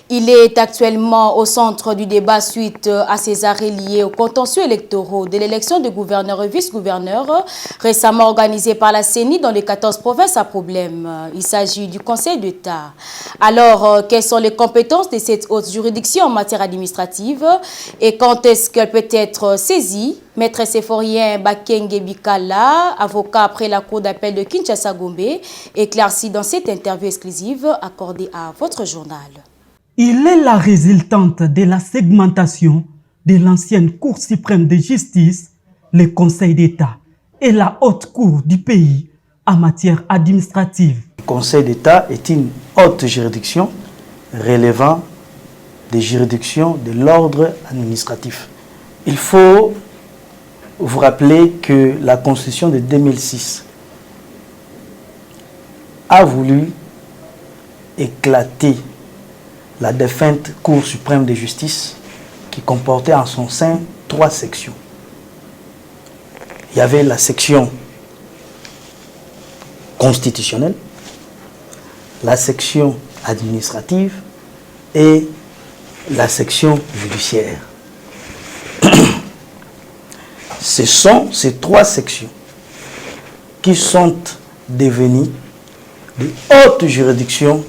Il est actuellement au centre du débat suite à ces arrêts liés aux contentieux électoraux de l'élection de gouverneurs et vice-gouverneurs récemment organisée par la CENI dans les 14 provinces à problème. Il s'agit du Conseil d'État. Alors, quelles sont les compétences de cette haute juridiction en matière administrative et quand est-ce qu'elle peut être saisie? Maître Séphorien Bakenge Bikala, avocat après la Cour d'appel de Kinshasa-Gombe, éclairci dans cette interview exclusive accordée à votre journal. Il est la résultante de la segmentation de l'ancienne Cour suprême de justice, le Conseil d'État et la haute cour du pays en matière administrative. Le Conseil d'État est une haute juridiction relevant des juridictions de l'ordre administratif. Il faut vous rappeler que la Constitution de 2006 a voulu éclater la défunte Cour suprême de justice qui comportait en son sein 3 sections. Il y avait la section constitutionnelle, la section administrative et la section judiciaire. Ce sont ces 3 sections qui sont devenues de hautes juridictions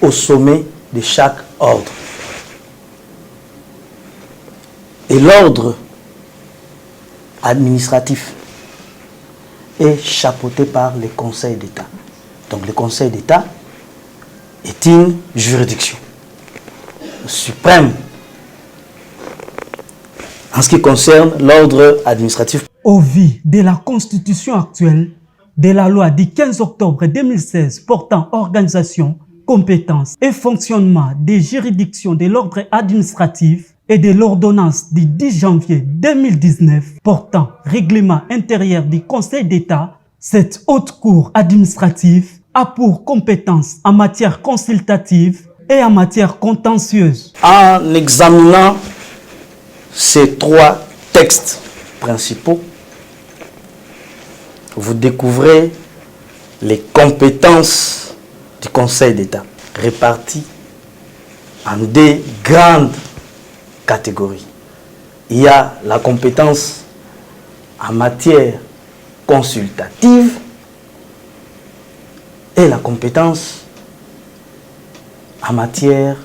au sommet de chaque ordre. Et l'ordre administratif est chapeauté par le Conseil d'État. Donc le Conseil d'État est une juridiction suprême en ce qui concerne l'ordre administratif. Au vu de la Constitution actuelle, de la loi du 15 octobre 2016 portant organisation, compétences et fonctionnement des juridictions de l'ordre administratif et de l'ordonnance du 10 janvier 2019 portant règlement intérieur du Conseil d'État, cette haute cour administrative a pour compétence en matière consultative et en matière contentieuse. En examinant ces 3 textes principaux, vous découvrez les compétences du Conseil d'État, réparties en 2 grandes catégories. Il y a la compétence en matière consultative et la compétence en matière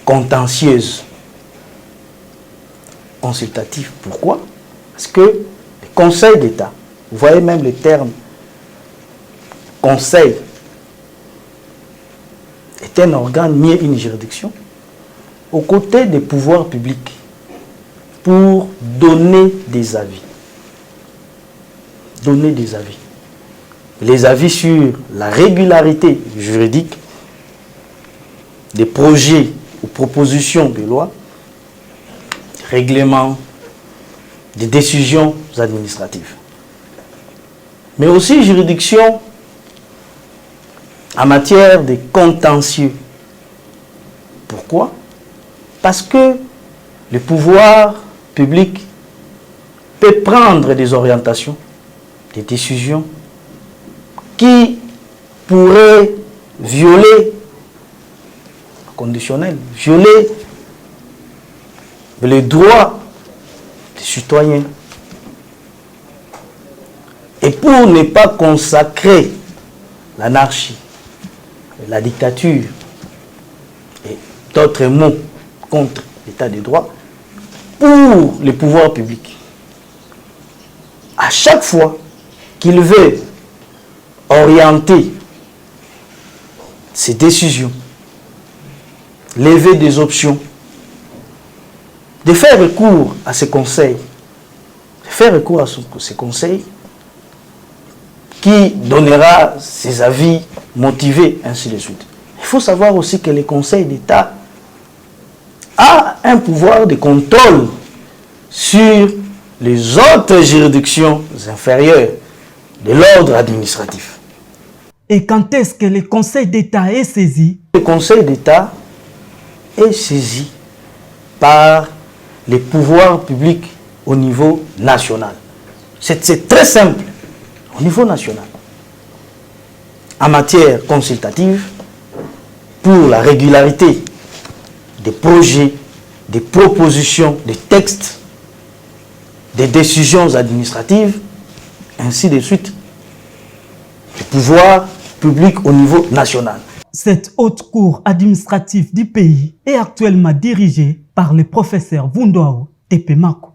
contentieuse. Consultative, pourquoi? Parce que le Conseil d'État, vous voyez même le terme conseil, est un organe ni une juridiction aux côtés des pouvoirs publics pour donner des avis. Donner des avis. Les avis sur la régularité juridique des projets ou propositions de loi, règlements, des décisions administratives. Mais aussi juridiction en matière de contentieux. Pourquoi? Parce que le pouvoir public peut prendre des orientations, des décisions qui pourraient violer, conditionnel, violer les droits des citoyens. Et pour ne pas consacrer l'anarchie, la dictature et d'autres mots contre l'état de droit, pour les pouvoirs publics, à chaque fois qu'il veut orienter ses décisions, lever des options, de faire recours à ces conseils, qui donnera ses avis motivés, ainsi de suite. Il faut savoir aussi que le Conseil d'État a un pouvoir de contrôle sur les autres juridictions inférieures de l'ordre administratif. Et quand est-ce que le Conseil d'État est saisi? Le Conseil d'État est saisi par les pouvoirs publics au niveau national. C'est très simple, au niveau national. En matière consultative, pour la régularité des projets, des propositions, des textes, des décisions administratives, ainsi de suite, du pouvoir public au niveau national. Cette haute cour administrative du pays est actuellement dirigée par le professeur Vundoao Tepemako.